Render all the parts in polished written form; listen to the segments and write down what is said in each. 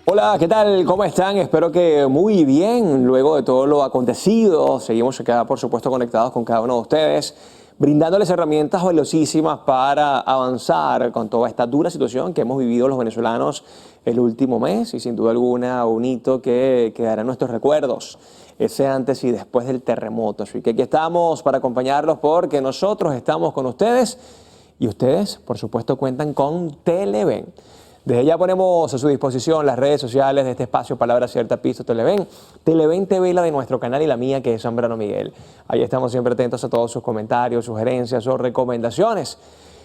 Hola, ¿qué tal? ¿Cómo están? Espero que muy bien. Luego de todo lo acontecido, seguimos acá, por supuesto, conectados con cada uno de ustedes, brindándoles herramientas valiosísimas para avanzar con toda esta dura situación que hemos vivido los venezolanos el último mes y sin duda alguna un hito que quedará en nuestros recuerdos, ese antes y después del terremoto. Así que aquí estamos para acompañarlos porque nosotros estamos con ustedes y ustedes, por supuesto, cuentan con Televen. Desde ya ponemos a su disposición las redes sociales de este espacio Palabra Cierta Piso Televen. Televen TV, la de nuestro canal, y la mía, que es Zambrano Miguel. Ahí estamos siempre atentos a todos sus comentarios, sugerencias o recomendaciones.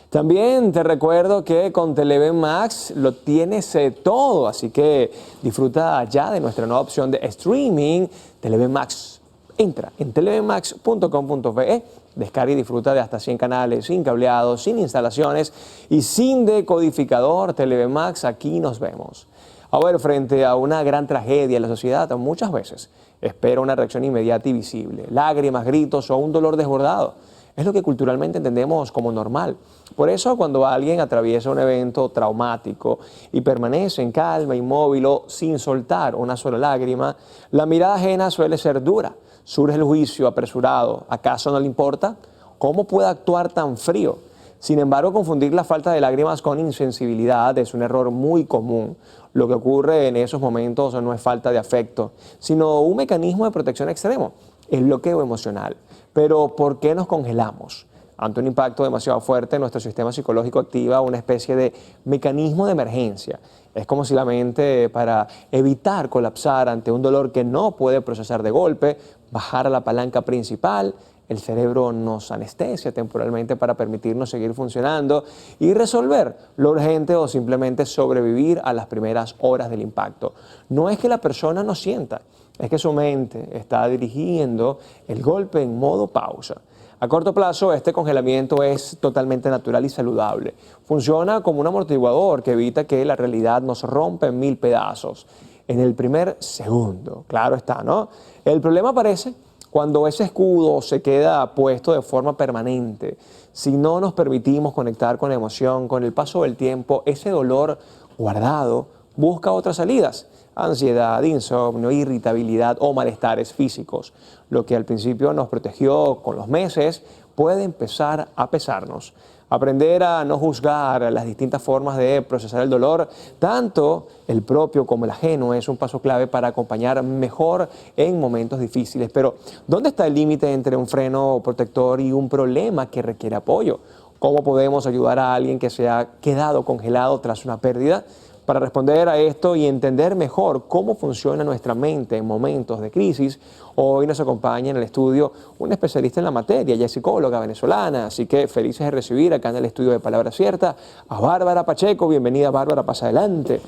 También te recuerdo que con Televen Max lo tienes todo, así que disfruta ya de nuestra nueva opción de streaming, Televen Max. Entra en televenmax.com.pe, descarga y disfruta de hasta 100 canales, sin cableado, sin instalaciones y sin decodificador. Televen Max, aquí nos vemos. A ver, frente a una gran tragedia en la sociedad, muchas veces espera una reacción inmediata y visible, lágrimas, gritos o un dolor desbordado. Es lo que culturalmente entendemos como normal. Por eso, cuando alguien atraviesa un evento traumático y permanece en calma, inmóvil o sin soltar una sola lágrima, la mirada ajena suele ser dura. Surge el juicio apresurado. ¿Acaso no le importa? ¿Cómo puede actuar tan frío? Sin embargo, confundir la falta de lágrimas con insensibilidad es un error muy común. Lo que ocurre en esos momentos no es falta de afecto, sino un mecanismo de protección extremo, el bloqueo emocional. Pero ¿por qué nos congelamos? Ante un impacto demasiado fuerte, nuestro sistema psicológico activa una especie de mecanismo de emergencia. Es como si la mente, para evitar colapsar ante un dolor que no puede procesar de golpe, bajara la palanca principal. El cerebro nos anestesia temporalmente para permitirnos seguir funcionando y resolver lo urgente o simplemente sobrevivir a las primeras horas del impacto. No es que la persona no sienta, es que su mente está dirigiendo el golpe en modo pausa. A corto plazo, este congelamiento es totalmente natural y saludable. Funciona como un amortiguador que evita que la realidad nos rompa en mil pedazos en el primer segundo. Claro está, ¿no? El problema aparece cuando ese escudo se queda puesto de forma permanente. Si no nos permitimos conectar con la emoción, con el paso del tiempo, ese dolor guardado busca otras salidas. Ansiedad, insomnio, irritabilidad o malestares físicos. Lo que al principio nos protegió con los meses puede empezar a pesarnos. Aprender a no juzgar las distintas formas de procesar el dolor, tanto el propio como el ajeno, es un paso clave para acompañar mejor en momentos difíciles. Pero, ¿dónde está el límite entre un freno protector y un problema que requiere apoyo? ¿Cómo podemos ayudar a alguien que se ha quedado congelado tras una pérdida? Para responder a esto y entender mejor cómo funciona nuestra mente en momentos de crisis, hoy nos acompaña en el estudio una especialista en la materia, ella es psicóloga venezolana, así que felices de recibir acá en el estudio de Palabra Cierta a Bárbara Pacheco. Bienvenida, Bárbara, pasa adelante.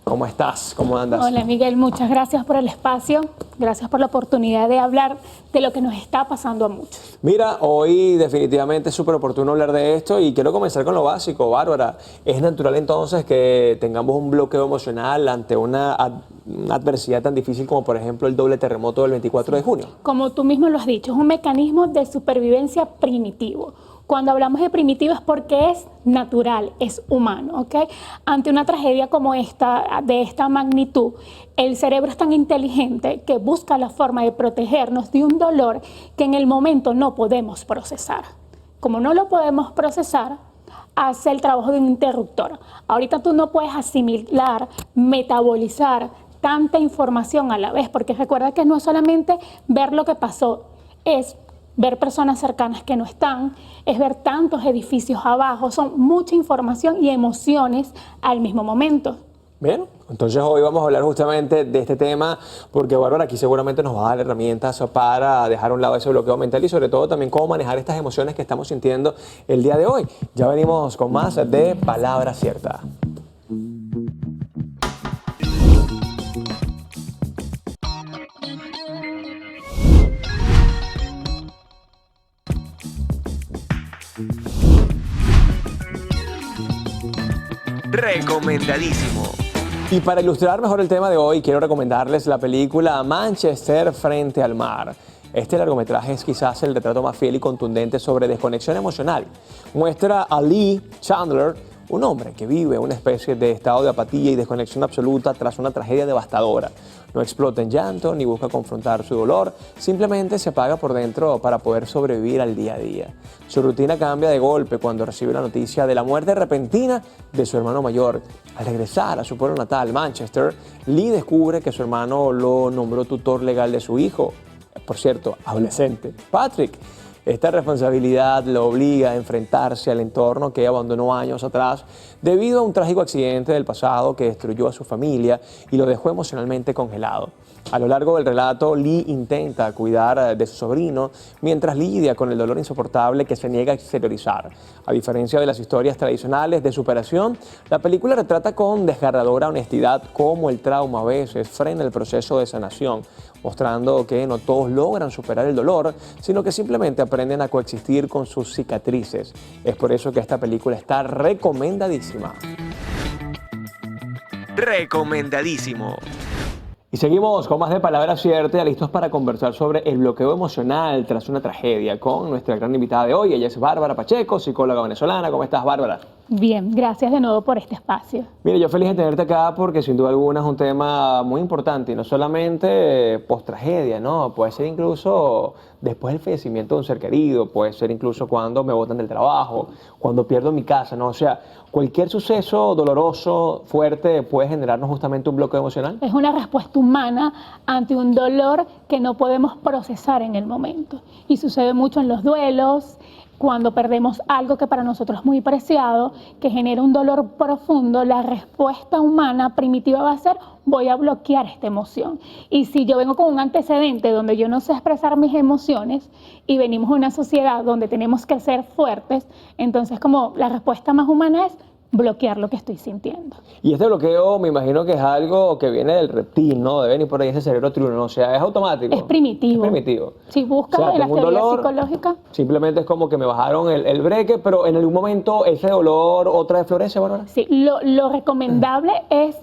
¿Cómo estás? ¿Cómo andas? Hola, Miguel, muchas gracias por el espacio, gracias por la oportunidad de hablar de lo que nos está pasando a muchos. Mira, hoy definitivamente es súper oportuno hablar de esto y quiero comenzar con lo básico, Bárbara. ¿Es natural entonces que tengamos un bloqueo emocional ante una adversidad tan difícil como, por ejemplo, el doble terremoto del 24 de junio? Como tú mismo lo has dicho, es un mecanismo de supervivencia primitivo. Cuando hablamos de primitivo es porque es natural, es humano, ¿ok? Ante una tragedia como esta, de esta magnitud, el cerebro es tan inteligente que busca la forma de protegernos de un dolor que en el momento no podemos procesar. Como no lo podemos procesar, hace el trabajo de un interruptor. Ahorita tú no puedes asimilar, metabolizar tanta información a la vez, porque recuerda que no es solamente ver lo que pasó, es ver personas cercanas que no están, es ver tantos edificios abajo, son mucha información y emociones al mismo momento. Bien, entonces hoy vamos a hablar justamente de este tema porque Bárbara aquí seguramente nos va a dar herramientas para dejar a un lado ese bloqueo mental y sobre todo también cómo manejar estas emociones que estamos sintiendo el día de hoy. Ya venimos con más de Palabra Cierta. Recomendadísimo. Y para ilustrar mejor el tema de hoy, quiero recomendarles la película Manchester frente al mar. Este largometraje es quizás el retrato más fiel y contundente sobre desconexión emocional. Muestra a Lee Chandler, Un hombre que vive una especie de estado de apatía y desconexión absoluta tras una tragedia devastadora. No explota en llanto ni busca confrontar su dolor, simplemente se apaga por dentro para poder sobrevivir al día a día. Su rutina cambia de golpe cuando recibe la noticia de la muerte repentina de su hermano mayor. Al regresar a su pueblo natal, Manchester, Lee descubre que su hermano lo nombró tutor legal de su hijo, por cierto, adolescente, Patrick. Esta responsabilidad lo obliga a enfrentarse al entorno que abandonó años atrás debido a un trágico accidente del pasado que destruyó a su familia y lo dejó emocionalmente congelado. A lo largo del relato, Lee intenta cuidar de su sobrino mientras lidia con el dolor insoportable que se niega a exteriorizar. A diferencia de las historias tradicionales de superación, la película retrata con desgarradora honestidad cómo el trauma a veces frena el proceso de sanación, mostrando que no todos logran superar el dolor, sino que simplemente aprenden a coexistir con sus cicatrices. Es por eso que esta película está recomendadísima. Recomendadísimo. Y seguimos con más de Palabra Cierta, listos para conversar sobre el bloqueo emocional tras una tragedia con nuestra gran invitada de hoy. Ella es Bárbara Pacheco, psicóloga venezolana. ¿Cómo estás, Bárbara? Bien, gracias de nuevo por este espacio. Mire, yo feliz de tenerte acá porque sin duda alguna es un tema muy importante y no solamente post-tragedia, ¿no? Puede ser incluso después del fallecimiento de un ser querido, puede ser incluso cuando me botan del trabajo, cuando pierdo mi casa, ¿no? O sea, cualquier suceso doloroso, fuerte, puede generarnos justamente un bloqueo emocional. Es una respuesta humana ante un dolor que no podemos procesar en el momento. Y sucede mucho en los duelos, cuando perdemos algo que para nosotros es muy preciado, que genera un dolor profundo. La respuesta humana primitiva va a ser: voy a bloquear esta emoción. Y si yo vengo con un antecedente donde yo no sé expresar mis emociones y venimos a una sociedad donde tenemos que ser fuertes, entonces como la respuesta más humana es bloquear lo que estoy sintiendo. Y este bloqueo me imagino que es algo que viene del reptil, ¿no? Debe venir por ahí ese cerebro triuno, o sea, es automático. Es primitivo. Es primitivo. Si buscas en las teorías psicológicas. Simplemente es como que me bajaron el breque, pero en algún momento ese dolor otra vez florece, Bárbara. Sí, lo recomendable es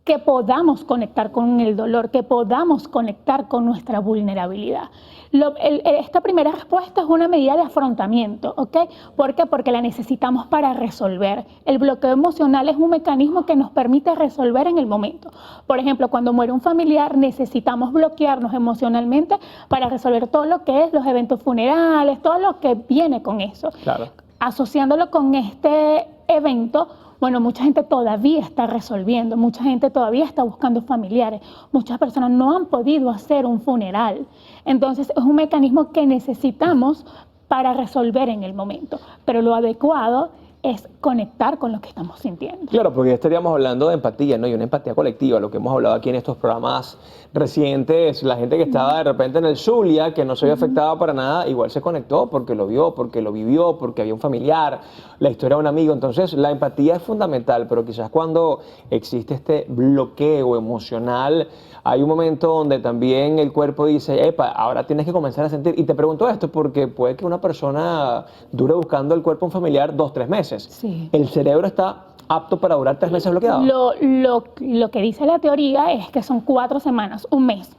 que podamos conectar con el dolor, que podamos conectar con nuestra vulnerabilidad. Esta primera respuesta es una medida de afrontamiento, ¿ok? ¿Por qué? Porque la necesitamos para resolver. El bloqueo emocional es un mecanismo que nos permite resolver en el momento. Por ejemplo, cuando muere un familiar, necesitamos bloquearnos emocionalmente para resolver todo lo que es los eventos funerales, todo lo que viene con eso. Claro. Asociándolo con este evento, bueno, mucha gente todavía está resolviendo, mucha gente todavía está buscando familiares, muchas personas no han podido hacer un funeral. Entonces es un mecanismo que necesitamos para resolver en el momento, pero lo adecuado es conectar con lo que estamos sintiendo. Claro, porque ya estaríamos hablando de empatía, ¿no? Y una empatía colectiva, lo que hemos hablado aquí en estos programas recientes, la gente que estaba de repente en el Zulia, que no se había afectado para nada, igual se conectó porque lo vio, porque lo vivió, porque había un familiar, la historia de un amigo. Entonces, la empatía es fundamental, pero quizás cuando existe este bloqueo emocional, hay un momento donde también el cuerpo dice: epa, ahora tienes que comenzar a sentir. Y te pregunto esto porque puede que una persona dure buscando el cuerpo de un familiar 2-3 meses. Sí. El cerebro está apto para durar 3 meses bloqueado. Lo que dice la teoría es que son 4 semanas, un mes.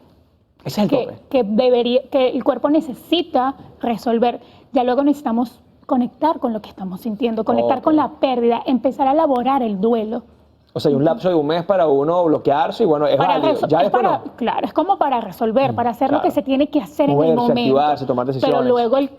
Ese es el tope. Que el cuerpo necesita resolver. Ya luego necesitamos conectar con lo que estamos sintiendo, conectar con la pérdida, empezar a elaborar el duelo. O sea, hay un lapso de un mes para uno bloquearse y bueno, es válido. Ya después no. Claro, es como para resolver, para hacer lo que se tiene que hacer moverse, en el momento. Activarse, tomar decisiones. Pero luego el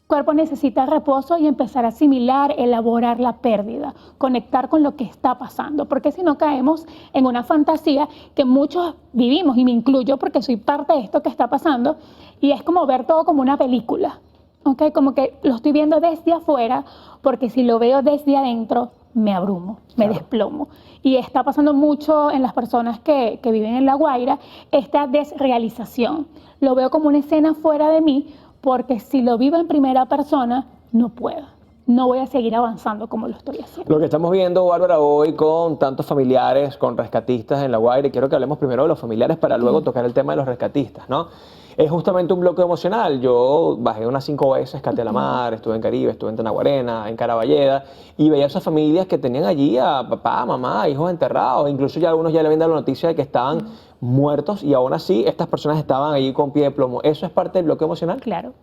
cuerpo necesita reposo y empezar a asimilar, elaborar la pérdida, conectar con lo que está pasando, porque si no caemos en una fantasía que muchos vivimos, y me incluyo porque soy parte de esto que está pasando, y es como ver todo como una película, ¿ok? Como que lo estoy viendo desde afuera, porque si lo veo desde adentro, me abrumo, me desplomo. Y está pasando mucho en las personas que viven en La Guaira, esta desrealización. Lo veo como una escena fuera de mí, porque si lo vivo en primera persona, no puedo. No voy a seguir avanzando como lo estoy haciendo. Lo que estamos viendo, Bárbara, hoy con tantos familiares, con rescatistas en La Guaira, y quiero que hablemos primero de los familiares para luego tocar el tema de los rescatistas, ¿no? Es justamente un bloqueo emocional. Yo bajé unas 5 veces, Caté la Mar, estuve en Caribe, estuve en Tenaguarena, en Caraballeda, y veía esas familias que tenían allí a papá, mamá, hijos enterrados. Incluso ya algunos ya le habían dado la noticia de que estaban muertos, y aún así estas personas estaban allí con pie de plomo. ¿Eso es parte del bloqueo emocional? Claro.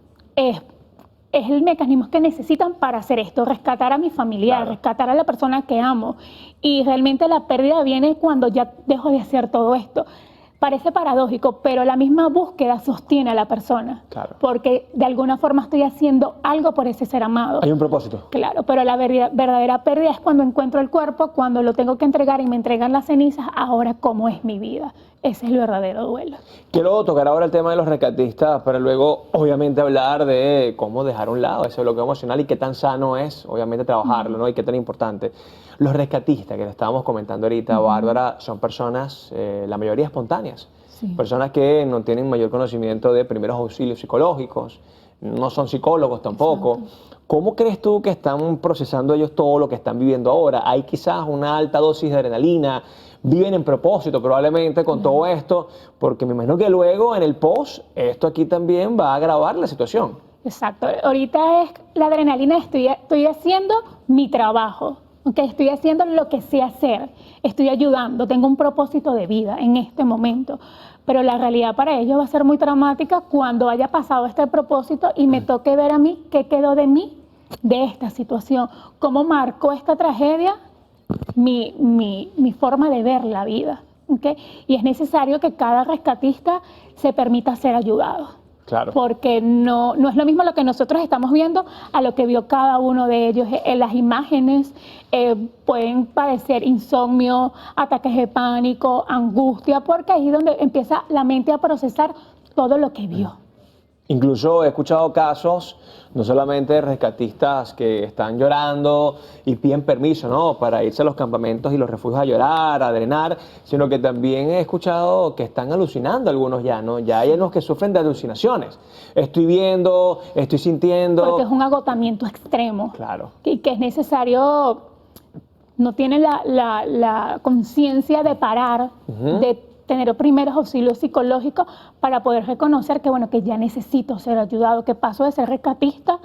es el mecanismo que necesitan para hacer esto, rescatar a mi familiar, Claro. rescatar a la persona que amo. Y realmente la pérdida viene cuando ya dejo de hacer todo esto. Parece paradójico, pero la misma búsqueda sostiene a la persona. Claro. Porque de alguna forma estoy haciendo algo por ese ser amado. Hay un propósito. Claro, pero la verdadera pérdida es cuando encuentro el cuerpo, cuando lo tengo que entregar y me entregan las cenizas, ahora cómo es mi vida. Ese es el verdadero duelo. Quiero tocar ahora el tema de los rescatistas para luego, obviamente, hablar de cómo dejar a un lado ese bloqueo emocional y qué tan sano es, obviamente, trabajarlo, ¿no? Y qué tan importante. Los rescatistas que le estábamos comentando ahorita, Bárbara, son personas, la mayoría espontáneas. Sí. Personas que no tienen mayor conocimiento de primeros auxilios psicológicos, no son psicólogos tampoco. ¿Cómo crees tú que están procesando ellos todo lo que están viviendo ahora? Hay quizás una alta dosis de adrenalina, viven en propósito probablemente con todo esto, porque me imagino que luego en el post, esto aquí también va a agravar la situación. Exacto. Ahorita es la adrenalina, estoy haciendo mi trabajo, ¿okay? Estoy haciendo lo que sé hacer, estoy ayudando, tengo un propósito de vida en este momento. Pero la realidad para ellos va a ser muy traumática cuando haya pasado este propósito y me toque ver a mí qué quedó de mí, de esta situación, cómo marcó esta tragedia mi forma de ver la vida. ¿Okay? Y es necesario que cada rescatista se permita ser ayudado. Claro. Porque no es lo mismo lo que nosotros estamos viendo a lo que vio cada uno de ellos. En las imágenes pueden padecer insomnio, ataques de pánico, angustia, porque ahí es donde empieza la mente a procesar todo lo que vio. Incluso he escuchado casos, no solamente de rescatistas que están llorando y piden permiso, ¿no?, para irse a los campamentos y los refugios a llorar, a drenar, sino que también he escuchado que están alucinando algunos ya, ¿no? Ya hay unos que sufren de alucinaciones. Estoy viendo, estoy sintiendo. Porque es un agotamiento extremo. Claro. Y que es necesario, no tienen la conciencia de parar, de tener primeros auxilios psicológicos para poder reconocer que, bueno, que ya necesito ser ayudado, que paso de ser rescatista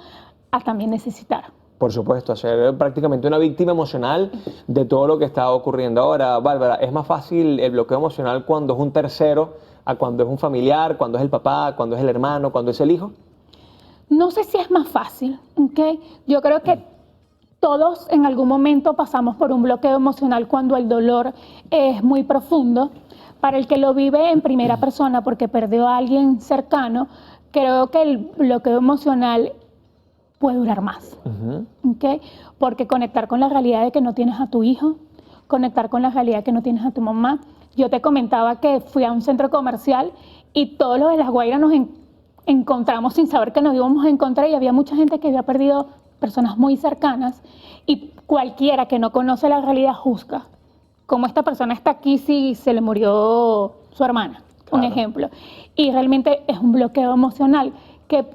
a también necesitar. Por supuesto, a ser prácticamente una víctima emocional de todo lo que está ocurriendo ahora. Bárbara, ¿es más fácil el bloqueo emocional cuando es un tercero a cuando es un familiar, cuando es el papá, cuando es el hermano, cuando es el hijo? No sé si es más fácil, ¿ok? Yo creo que todos en algún momento pasamos por un bloqueo emocional cuando el dolor es muy profundo. Para el que lo vive en primera persona porque perdió a alguien cercano, creo que el bloqueo emocional puede durar más. ¿Okay? Porque conectar con la realidad de que no tienes a tu hijo, conectar con la realidad de que no tienes a tu mamá. Yo te comentaba que fui a un centro comercial y todos los de Las Guairas nos encontramos sin saber que nos íbamos a encontrar y había mucha gente que había perdido personas muy cercanas y cualquiera que no conoce la realidad juzga. Como esta persona está aquí si se le murió su hermana, Claro. un ejemplo. Y realmente es un bloqueo emocional que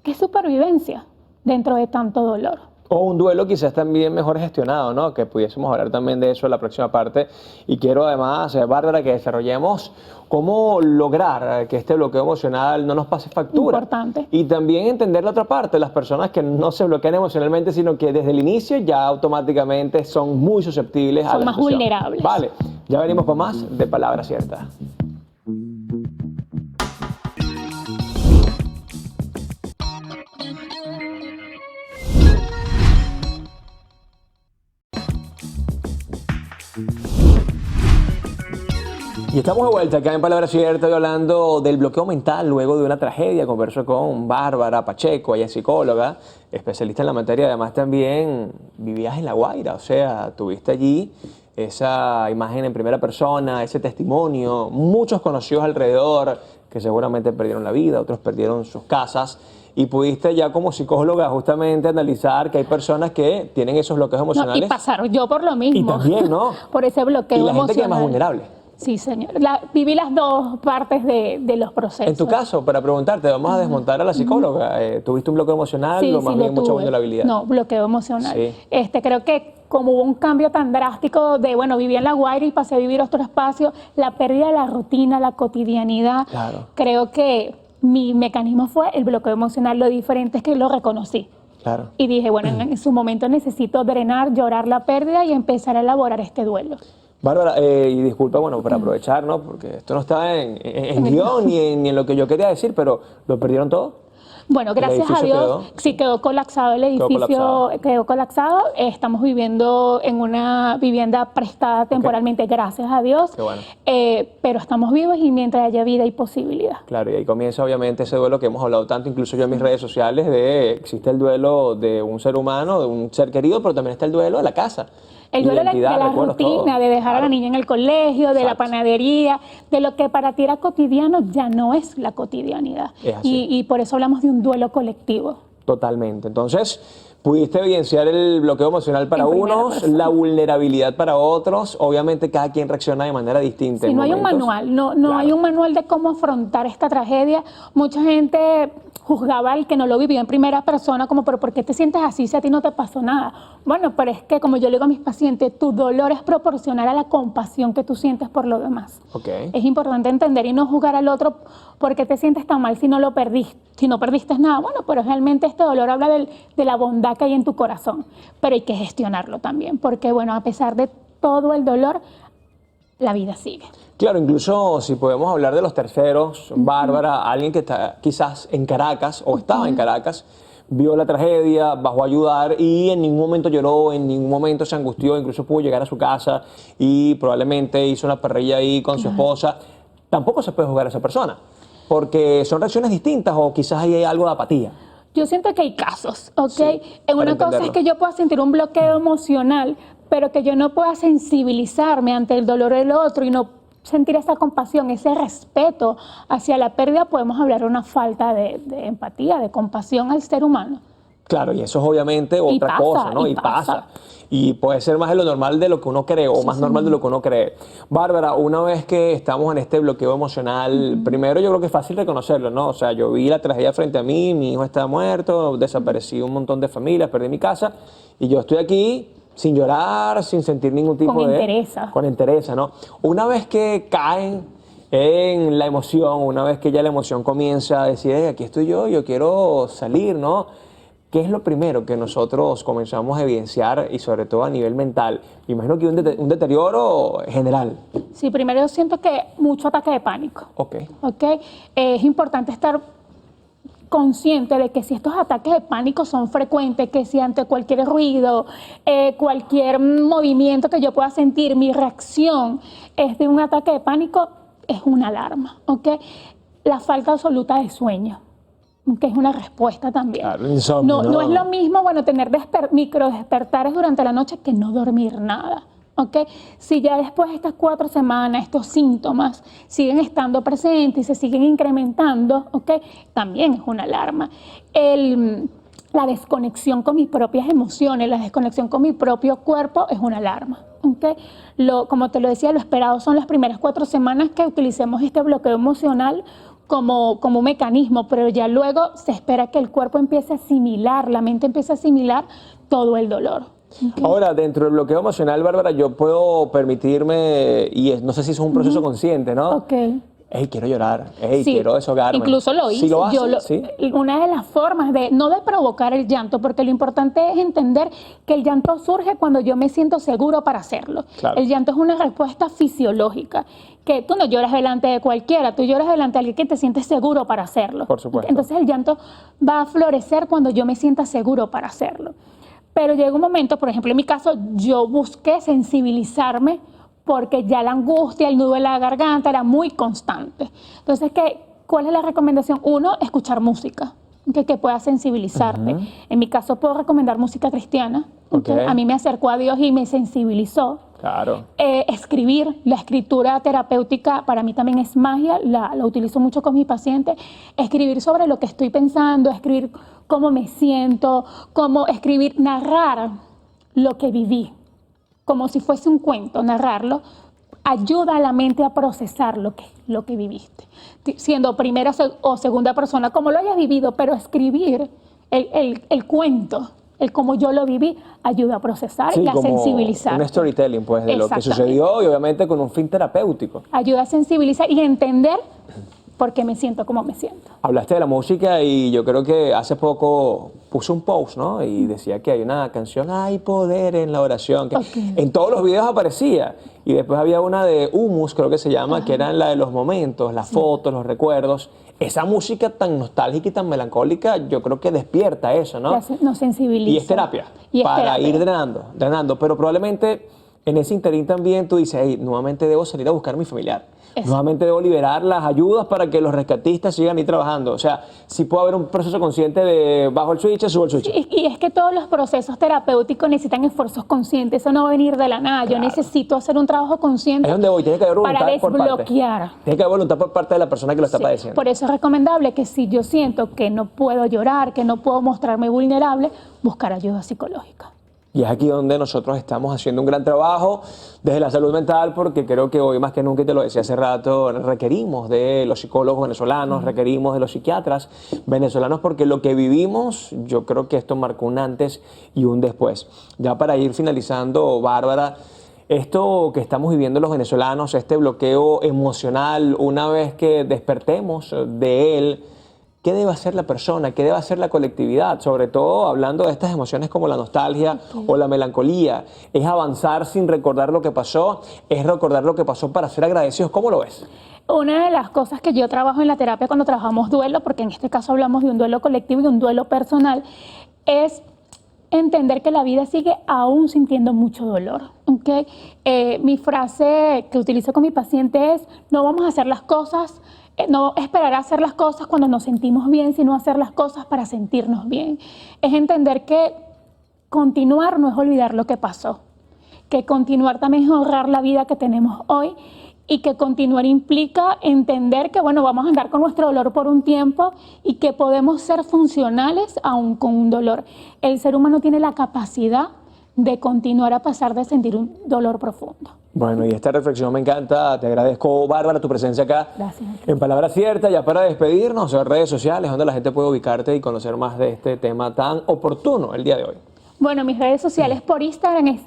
es supervivencia dentro de tanto dolor. O un duelo quizás también mejor gestionado, ¿no? Que pudiésemos hablar también de eso en la próxima parte. Y quiero además, Bárbara, que desarrollemos cómo lograr que este bloqueo emocional no nos pase factura. Importante. Y también entender la otra parte, las personas que no se bloquean emocionalmente, sino que desde el inicio ya automáticamente son muy susceptibles a Son la más situación. vulnerables. Vale, ya venimos con más de Palabra Cierta. Y estamos de vuelta acá en Palabra Cierta, hoy hablando del bloqueo mental luego de una tragedia. Converso con Bárbara Pacheco, ella es psicóloga, especialista en la materia. Además también vivías en La Guaira, o sea, tuviste allí esa imagen en primera persona, ese testimonio, muchos conocidos alrededor que seguramente perdieron la vida, otros perdieron sus casas. Y pudiste ya como psicóloga justamente analizar que hay personas que tienen esos bloqueos emocionales. No, y pasaron yo por lo mismo. Y también, ¿no? Por ese bloqueo Y la emocional. gente que es más vulnerable. Sí, señor. Viví las dos partes de los procesos. En tu caso, para preguntarte, vamos a desmontar a la psicóloga. ¿Tuviste un bloqueo emocional Sí, o más sí, bien lo mucha tuve. vulnerabilidad? No, bloqueo emocional. Sí. Creo que como hubo un cambio tan drástico de, bueno, viví en La Guaira y pasé a vivir otro espacio, la pérdida de la rutina, la cotidianidad, Claro. creo que mi mecanismo fue el bloqueo emocional. Lo diferente es que lo reconocí. Claro. Y dije, bueno, en su momento necesito drenar, llorar la pérdida y empezar a elaborar este duelo. Bárbara, y disculpa, bueno, para aprovechar, ¿no? Porque esto no estaba en guión ni en lo que yo quería decir, pero ¿lo perdieron todo? Bueno, gracias a Dios, sí quedó colapsado el edificio, quedó colapsado. Estamos viviendo en una vivienda prestada temporalmente, gracias a Dios. Qué bueno. Pero estamos vivos y mientras haya vida hay posibilidad. Claro, y ahí comienza obviamente ese duelo que hemos hablado tanto, incluso yo en mis redes sociales, de existe el duelo de un ser humano, de un ser querido, pero también está el duelo de la casa. El duelo de la rutina, de dejar a la niña en el colegio, de la panadería, de lo que para ti era cotidiano, ya no es la cotidianidad. Y por eso hablamos de un duelo colectivo. Totalmente. Entonces, pudiste evidenciar el bloqueo emocional para unos, la vulnerabilidad para otros. Obviamente cada quien reacciona de manera distinta. Sí, no hay un manual, no hay un manual de cómo afrontar esta tragedia. Mucha gente juzgaba al que no lo vivió en primera persona como, pero ¿por qué te sientes así si a ti no te pasó nada? Bueno, pero es que como yo le digo a mis pacientes, tu dolor es proporcional a la compasión que tú sientes por los demás. Es importante entender y no juzgar al otro porque te sientes tan mal si no lo perdiste, si no perdiste nada. Bueno, pero realmente este dolor habla de la bondad que hay en tu corazón, pero hay que gestionarlo también, porque bueno, a pesar de todo el dolor, la vida sigue. Claro, incluso si podemos hablar de los terceros, Bárbara, alguien que está quizás en Caracas o estaba en Caracas, vio la tragedia, bajó a ayudar y en ningún momento lloró, en ningún momento se angustió, incluso pudo llegar a su casa y probablemente hizo una parrilla ahí con su esposa. Tampoco se puede juzgar a esa persona, porque son reacciones distintas o quizás ahí hay algo de apatía. Yo siento que hay casos, ¿ok? Sí, una cosa es que yo pueda sentir un bloqueo emocional, pero que yo no pueda sensibilizarme ante el dolor del otro y no sentir esa compasión, ese respeto hacia la pérdida, podemos hablar de una falta de empatía, de compasión al ser humano. Claro, y eso es obviamente otra cosa, ¿no? Y pasa. Y puede ser más de lo normal de lo que uno cree o más normal de lo que uno cree. Bárbara, una vez que estamos en este bloqueo emocional, primero yo creo que es fácil reconocerlo, ¿no? O sea, yo vi la tragedia frente a mí, mi hijo está muerto, desaparecí un montón de familias, perdí mi casa y yo estoy aquí sin llorar, sin sentir ningún tipo con entereza. Con entereza, ¿no? Una vez que caen en la emoción, una vez que ya la emoción comienza a decir, aquí estoy yo quiero salir, ¿no? ¿Qué es lo primero que nosotros comenzamos a evidenciar y sobre todo a nivel mental? Imagino que un deterioro general. Sí, primero yo siento que mucho ataque de pánico. Ok. Es importante estar consciente de que si estos ataques de pánico son frecuentes, que si ante cualquier ruido, cualquier movimiento que yo pueda sentir, mi reacción es de un ataque de pánico, es una alarma, La falta absoluta de sueño, que es una respuesta también. Claro, insomnio, no es lo mismo, tener micro despertares durante la noche que no dormir nada. Si ya después de estas 4 semanas estos síntomas siguen estando presentes y se siguen incrementando, también es una alarma. La desconexión con mis propias emociones, la desconexión con mi propio cuerpo es una alarma. Como te lo decía, lo esperado son las primeras 4 semanas que utilicemos este bloqueo emocional como un mecanismo, pero ya luego se espera que el cuerpo empiece a asimilar, la mente empiece a asimilar todo el dolor. Ahora, dentro del bloqueo emocional, Bárbara, yo puedo permitirme, y no sé si eso es un proceso consciente, ¿no? Quiero llorar, quiero deshogarme. Incluso lo hice. ¿Sí lo haces? Una de las formas no de provocar el llanto, porque lo importante es entender que el llanto surge cuando yo me siento seguro para hacerlo. Claro. El llanto es una respuesta fisiológica, que tú no lloras delante de cualquiera, tú lloras delante de alguien que te sientes seguro para hacerlo. Por supuesto. Entonces el llanto va a florecer cuando yo me sienta seguro para hacerlo. Pero llega un momento, por ejemplo, en mi caso, yo busqué sensibilizarme porque ya la angustia, el nudo en la garganta era muy constante. Entonces, ¿cuál es la recomendación? 1, escuchar música que pueda sensibilizarte. En mi caso, puedo recomendar música cristiana. A mí me acercó a Dios y me sensibilizó. Claro. Escribir, la escritura terapéutica para mí también es magia, la utilizo mucho con mis pacientes. Escribir sobre lo que estoy pensando, escribir cómo me siento, cómo escribir, narrar lo que viví, como si fuese un cuento, narrarlo, ayuda a la mente a procesar lo que viviste. Siendo primera o segunda persona, como lo hayas vivido, pero escribir el cuento, el cómo yo lo viví, ayuda a procesar y a sensibilizar. Un storytelling, pues, de lo que sucedió y obviamente con un fin terapéutico. Ayuda a sensibilizar y entender por qué me siento como me siento. Hablaste de la música y yo creo que hace poco puse un post, ¿no? Y decía que hay una canción, hay poder en la oración, que en todos los videos aparecía. Y después había una de Humus, creo que se llama, que eran la de los momentos, las fotos, los recuerdos. Esa música tan nostálgica y tan melancólica, yo creo que despierta eso, ¿no? Nos sensibiliza. Y es terapia, para ir drenando. Pero probablemente en ese interín también tú dices, hey, nuevamente debo salir a buscar a mi familiar. Eso. Nuevamente debo liberar las ayudas para que los rescatistas sigan ahí trabajando. O sea, sí puede haber un proceso consciente de bajo el switch, subo el switch. Y es que todos los procesos terapéuticos necesitan esfuerzos conscientes. Eso no va a venir de la nada. Claro. Yo necesito hacer un trabajo consciente. Es donde voy. Tiene que haber voluntad para desbloquear. Tiene que haber voluntad por parte de la persona que lo está padeciendo. Por eso es recomendable que si yo siento que no puedo llorar, que no puedo mostrarme vulnerable, buscar ayuda psicológica. Y es aquí donde nosotros estamos haciendo un gran trabajo desde la salud mental, porque creo que hoy más que nunca, y te lo decía hace rato, requerimos de los psicólogos venezolanos, requerimos de los psiquiatras venezolanos, porque lo que vivimos, yo creo que esto marcó un antes y un después. Ya para ir finalizando, Bárbara, esto que estamos viviendo los venezolanos, este bloqueo emocional, una vez que despertemos de él, ¿qué debe hacer la persona? ¿Qué debe hacer la colectividad? Sobre todo hablando de estas emociones como la nostalgia o la melancolía. ¿Es avanzar sin recordar lo que pasó? ¿Es recordar lo que pasó para ser agradecidos? ¿Cómo lo ves? Una de las cosas que yo trabajo en la terapia cuando trabajamos duelo, porque en este caso hablamos de un duelo colectivo y un duelo personal, es entender que la vida sigue aún sintiendo mucho dolor. ¿Okay? Mi frase que utilizo con mi paciente es, no vamos a hacer las cosas, no esperar a hacer las cosas cuando nos sentimos bien, sino hacer las cosas para sentirnos bien. Es entender que continuar no es olvidar lo que pasó, que continuar también es honrar la vida que tenemos hoy, y que continuar implica entender que, bueno, vamos a andar con nuestro dolor por un tiempo y que podemos ser funcionales aún con un dolor. El ser humano tiene la capacidad de continuar a pesar de sentir un dolor profundo. Bueno, y esta reflexión me encanta. Te agradezco, Bárbara, tu presencia acá. Gracias. En Palabra Cierta, ya para despedirnos, en redes sociales, donde la gente puede ubicarte y conocer más de este tema tan oportuno el día de hoy. Bueno, mis redes sociales por Instagram es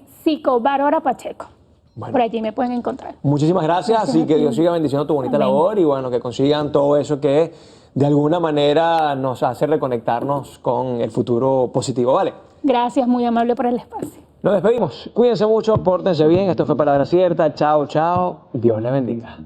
Bárbara Pacheco. Bueno, por allí me pueden encontrar. Muchísimas gracias, así que Dios siga bendiciendo tu bonita labor y bueno, que consigan todo eso que de alguna manera nos hace reconectarnos con el futuro positivo, ¿vale? Gracias, muy amable por el espacio. Nos despedimos. Cuídense mucho, pórtense bien. Esto fue Palabra Cierta. Chao, chao. Dios les bendiga.